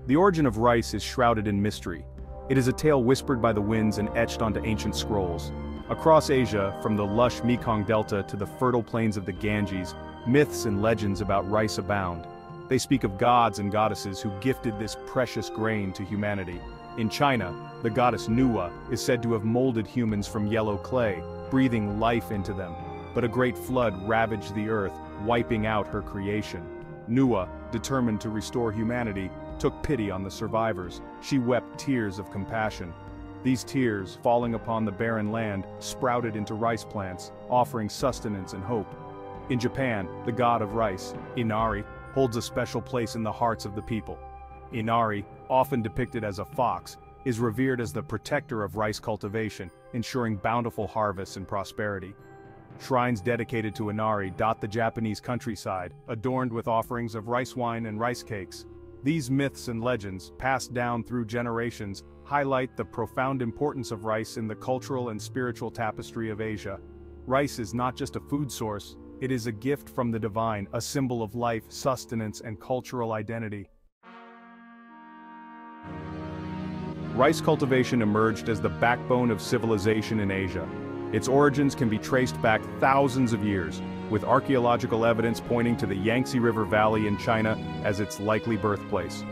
The origin of rice is shrouded in mystery. It is a tale whispered by the winds and etched onto ancient scrolls. Across Asia, from the lush Mekong Delta to the fertile plains of the Ganges, myths and legends about rice abound. They speak of gods and goddesses who gifted this precious grain to humanity. In China, the goddess Nuwa is said to have molded humans from yellow clay, breathing life into them. But a great flood ravaged the earth, wiping out her creation. Nuwa, determined to restore humanity, took pity on the survivors. She wept tears of compassion. These tears, falling upon the barren land, sprouted into rice plants, offering sustenance and hope. In Japan, the god of rice, Inari, holds a special place in the hearts of the people. Inari, often depicted as a fox, is revered as the protector of rice cultivation, ensuring bountiful harvests and prosperity. Shrines dedicated to Inari dot the Japanese countryside, adorned with offerings of rice wine and rice cakes. These myths and legends, passed down through generations, highlight the profound importance of rice in the cultural and spiritual tapestry of Asia. Rice is not just a food source, it is a gift from the divine, a symbol of life, sustenance, and cultural identity. Rice cultivation emerged as the backbone of civilization in Asia. Its origins can be traced back thousands of years, with archaeological evidence pointing to the Yangtze River Valley in China as its likely birthplace.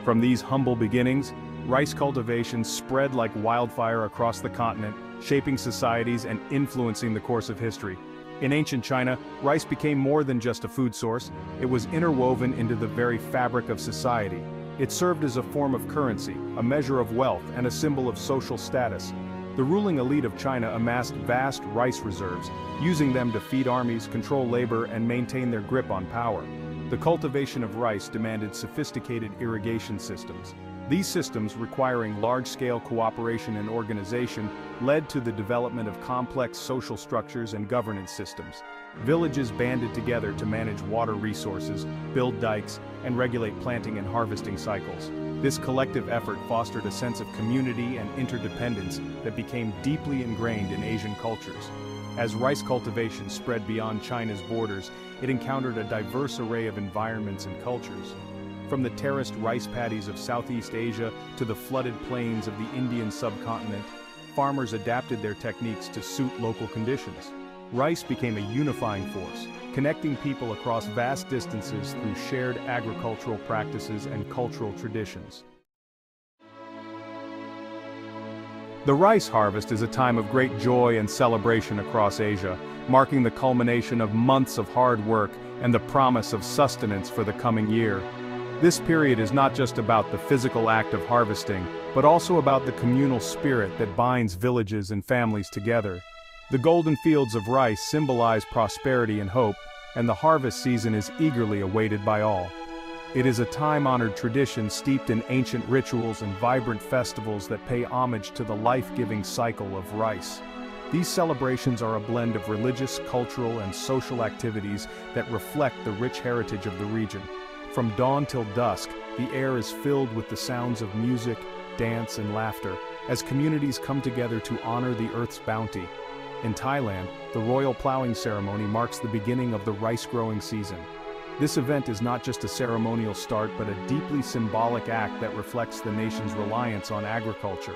From these humble beginnings, rice cultivation spread like wildfire across the continent, shaping societies and influencing the course of history. In ancient China, rice became more than just a food source, it was interwoven into the very fabric of society. It served as a form of currency, a measure of wealth, and a symbol of social status. The ruling elite of China amassed vast rice reserves, using them to feed armies, control labor, and maintain their grip on power. The cultivation of rice demanded sophisticated irrigation systems. These systems, requiring large-scale cooperation and organization, led to the development of complex social structures and governance systems. Villages banded together to manage water resources, build dikes, and regulate planting and harvesting cycles. This collective effort fostered a sense of community and interdependence that became deeply ingrained in Asian cultures. As rice cultivation spread beyond China's borders, it encountered a diverse array of environments and cultures. From the terraced rice paddies of Southeast Asia to the flooded plains of the Indian subcontinent, farmers adapted their techniques to suit local conditions. Rice became a unifying force, connecting people across vast distances through shared agricultural practices and cultural traditions. The rice harvest is a time of great joy and celebration across Asia, marking the culmination of months of hard work and the promise of sustenance for the coming year. This period is not just about the physical act of harvesting, but also about the communal spirit that binds villages and families together. The golden fields of rice symbolize prosperity and hope, and the harvest season is eagerly awaited by all. It is a time-honored tradition steeped in ancient rituals and vibrant festivals that pay homage to the life-giving cycle of rice. These celebrations are a blend of religious, cultural, and social activities that reflect the rich heritage of the region. From dawn till dusk, the air is filled with the sounds of music, dance, and laughter, as communities come together to honor the earth's bounty. In Thailand, the royal plowing ceremony marks the beginning of the rice-growing season. This event is not just a ceremonial start but a deeply symbolic act that reflects the nation's reliance on agriculture.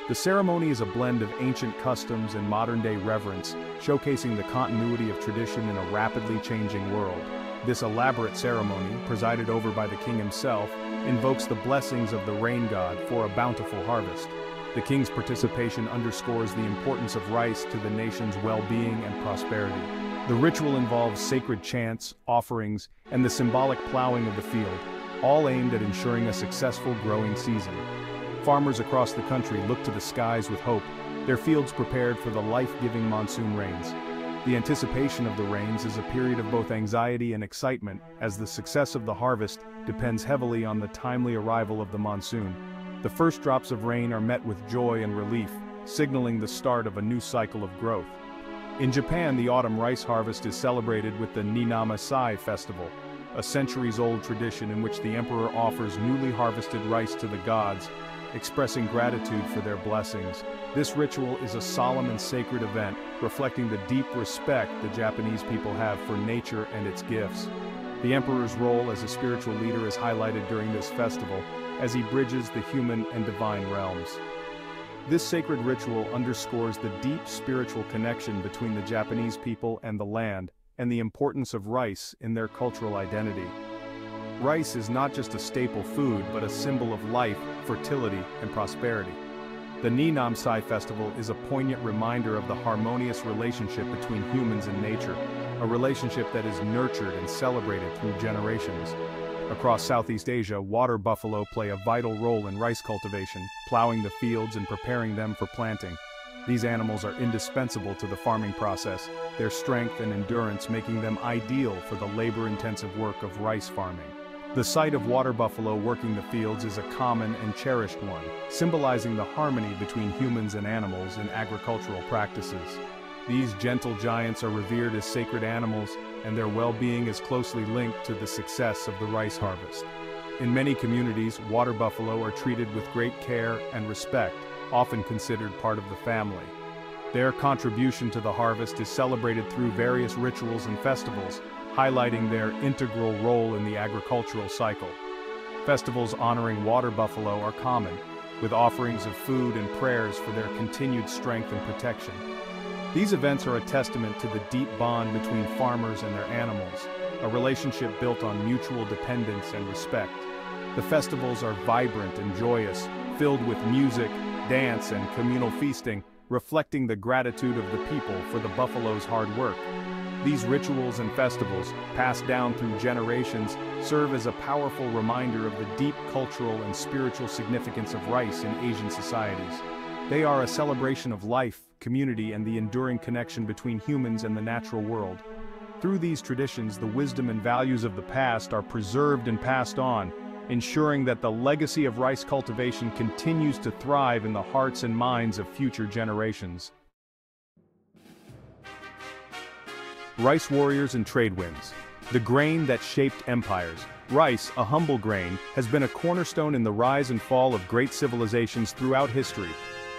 The ceremony is a blend of ancient customs and modern-day reverence, showcasing the continuity of tradition in a rapidly changing world. This elaborate ceremony, presided over by the king himself, invokes the blessings of the rain god for a bountiful harvest. The king's participation underscores the importance of rice to the nation's well-being and prosperity. The ritual involves sacred chants, offerings, and the symbolic plowing of the field, all aimed at ensuring a successful growing season. Farmers across the country look to the skies with hope, their fields prepared for the life-giving monsoon rains. The anticipation of the rains is a period of both anxiety and excitement, as the success of the harvest depends heavily on the timely arrival of the monsoon. The first drops of rain are met with joy and relief, signaling the start of a new cycle of growth. In Japan, the autumn rice harvest is celebrated with the Ninnamasai festival, a centuries-old tradition in which the emperor offers newly harvested rice to the gods, expressing gratitude for their blessings. This ritual is a solemn and sacred event, reflecting the deep respect the Japanese people have for nature and its gifts. The emperor's role as a spiritual leader is highlighted during this festival, as he bridges the human and divine realms. This sacred ritual underscores the deep spiritual connection between the Japanese people and the land, and the importance of rice in their cultural identity. Rice is not just a staple food but a symbol of life, fertility, and prosperity. The Ni Nam Sai Festival is a poignant reminder of the harmonious relationship between humans and nature, a relationship that is nurtured and celebrated through generations. Across Southeast Asia, water buffalo play a vital role in rice cultivation, plowing the fields and preparing them for planting. These animals are indispensable to the farming process, their strength and endurance making them ideal for the labor-intensive work of rice farming. The sight of water buffalo working the fields is a common and cherished one, symbolizing the harmony between humans and animals in agricultural practices. These gentle giants are revered as sacred animals, and their well-being is closely linked to the success of the rice harvest. In many communities, water buffalo are treated with great care and respect, often considered part of the family. Their contribution to the harvest is celebrated through various rituals and festivals, highlighting their integral role in the agricultural cycle. Festivals honoring water buffalo are common, with offerings of food and prayers for their continued strength and protection. These events are a testament to the deep bond between farmers and their animals, a relationship built on mutual dependence and respect. The festivals are vibrant and joyous, filled with music, dance, and communal feasting, reflecting the gratitude of the people for the buffalo's hard work. These rituals and festivals, passed down through generations, serve as a powerful reminder of the deep cultural and spiritual significance of rice in Asian societies. They are a celebration of life, community, and the enduring connection between humans and the natural world. Through these traditions, the wisdom and values of the past are preserved and passed on, ensuring that the legacy of rice cultivation continues to thrive in the hearts and minds of future generations. Rice warriors and trade winds. The grain that shaped empires. Rice, a humble grain, has been a cornerstone in the rise and fall of great civilizations throughout history.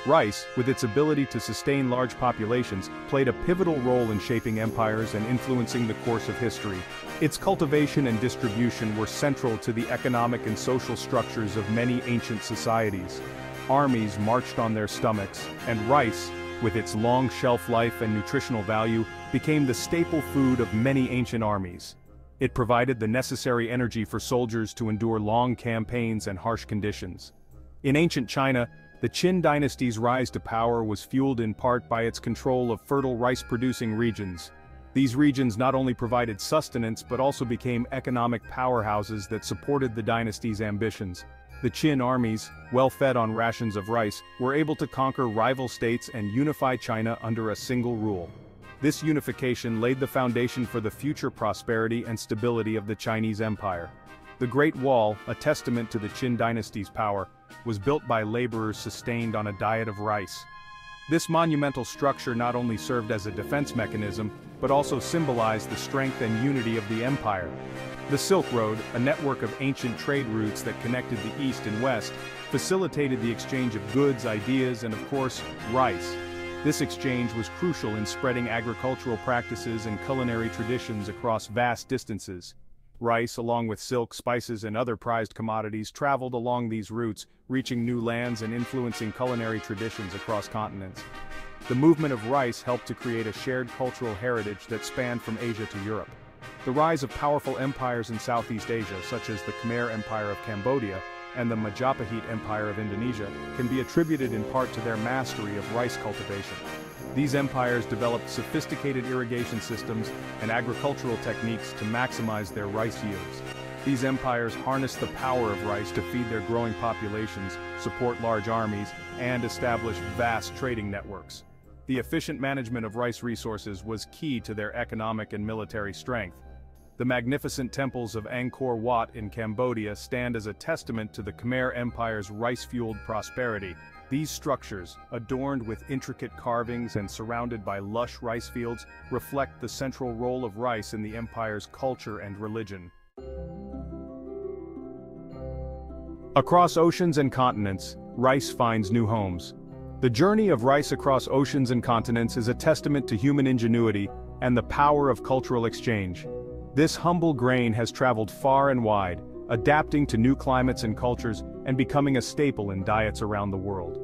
Rice, with its ability to sustain large populations, played a pivotal role in shaping empires and influencing the course of history. Its cultivation and distribution were central to the economic and social structures of many ancient societies. Armies marched on their stomachs, and rice, with its long shelf life and nutritional value, became the staple food of many ancient armies. It provided the necessary energy for soldiers to endure long campaigns and harsh conditions. In ancient China, the Qin dynasty's rise to power was fueled in part by its control of fertile rice-producing regions. These regions not only provided sustenance but also became economic powerhouses that supported the dynasty's ambitions. The Qin armies, well fed on rations of rice, were able to conquer rival states and unify China under a single rule. This unification laid the foundation for the future prosperity and stability of the Chinese Empire. The Great Wall, a testament to the Qin dynasty's power, was built by laborers sustained on a diet of rice. This monumental structure not only served as a defense mechanism, but also symbolized the strength and unity of the empire. The Silk Road, a network of ancient trade routes that connected the East and West, facilitated the exchange of goods, ideas, and of course, rice. This exchange was crucial in spreading agricultural practices and culinary traditions across vast distances. Rice, along with silk, spices, and other prized commodities, traveled along these routes, reaching new lands and influencing culinary traditions across continents. The movement of rice helped to create a shared cultural heritage that spanned from Asia to Europe. The rise of powerful empires in Southeast Asia, such as the Khmer Empire of Cambodia and the Majapahit Empire of Indonesia, can be attributed in part to their mastery of rice cultivation. These empires developed sophisticated irrigation systems and agricultural techniques to maximize their rice yields. These empires harnessed the power of rice to feed their growing populations, support large armies, and establish vast trading networks. The efficient management of rice resources was key to their economic and military strength. The magnificent temples of Angkor Wat in Cambodia stand as a testament to the Khmer Empire's rice-fueled prosperity. These structures, adorned with intricate carvings and surrounded by lush rice fields, reflect the central role of rice in the empire's culture and religion. Across oceans and continents, rice finds new homes. The journey of rice across oceans and continents is a testament to human ingenuity and the power of cultural exchange. This humble grain has traveled far and wide, adapting to new climates and cultures and becoming a staple in diets around the world.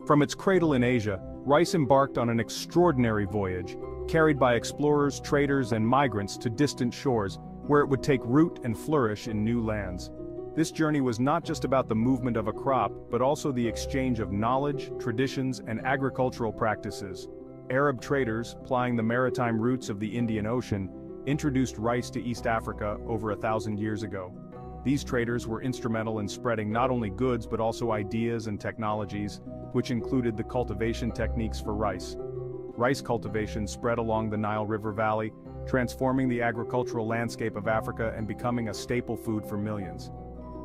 From its cradle in Asia, rice embarked on an extraordinary voyage, carried by explorers, traders, and migrants to distant shores, where it would take root and flourish in new lands. This journey was not just about the movement of a crop, but also the exchange of knowledge, traditions, and agricultural practices. Arab traders, plying the maritime routes of the Indian Ocean, introduced rice to East Africa over 1,000 years ago. These traders were instrumental in spreading not only goods but also ideas and technologies, which included the cultivation techniques for rice. Rice cultivation spread along the Nile River Valley, transforming the agricultural landscape of Africa and becoming a staple food for millions.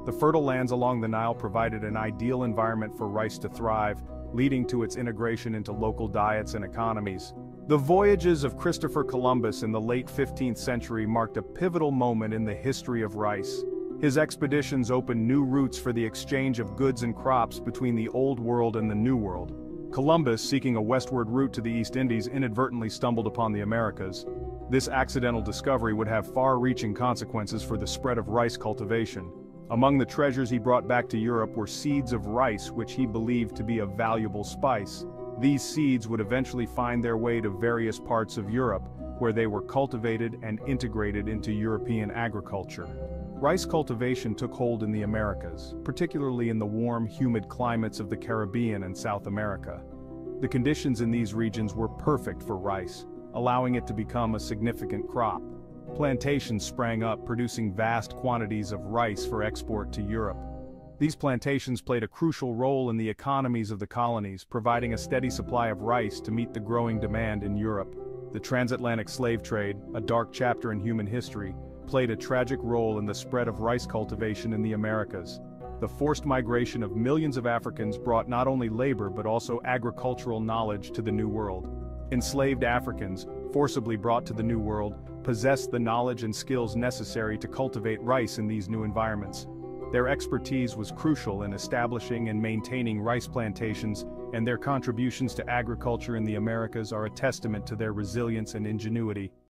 The fertile lands along the Nile provided an ideal environment for rice to thrive, leading to its integration into local diets and economies. The voyages of Christopher Columbus in the late 15th century marked a pivotal moment in the history of rice. His expeditions opened new routes for the exchange of goods and crops between the Old World and the New World. Columbus, seeking a westward route to the East Indies, inadvertently stumbled upon the Americas. This accidental discovery would have far-reaching consequences for the spread of rice cultivation. Among the treasures he brought back to Europe were seeds of rice which he believed to be a valuable spice. These seeds would eventually find their way to various parts of Europe, where they were cultivated and integrated into European agriculture. Rice cultivation took hold in the Americas, particularly in the warm, humid climates of the Caribbean and South America. The conditions in these regions were perfect for rice, allowing it to become a significant crop. Plantations sprang up, producing vast quantities of rice for export to Europe. These plantations played a crucial role in the economies of the colonies, providing a steady supply of rice to meet the growing demand in Europe. The transatlantic slave trade, a dark chapter in human history, played a tragic role in the spread of rice cultivation in the Americas. The forced migration of millions of Africans brought not only labor but also agricultural knowledge to the New World. Enslaved Africans, forcibly brought to the New World, possessed the knowledge and skills necessary to cultivate rice in these new environments. Their expertise was crucial in establishing and maintaining rice plantations, and their contributions to agriculture in the Americas are a testament to their resilience and ingenuity.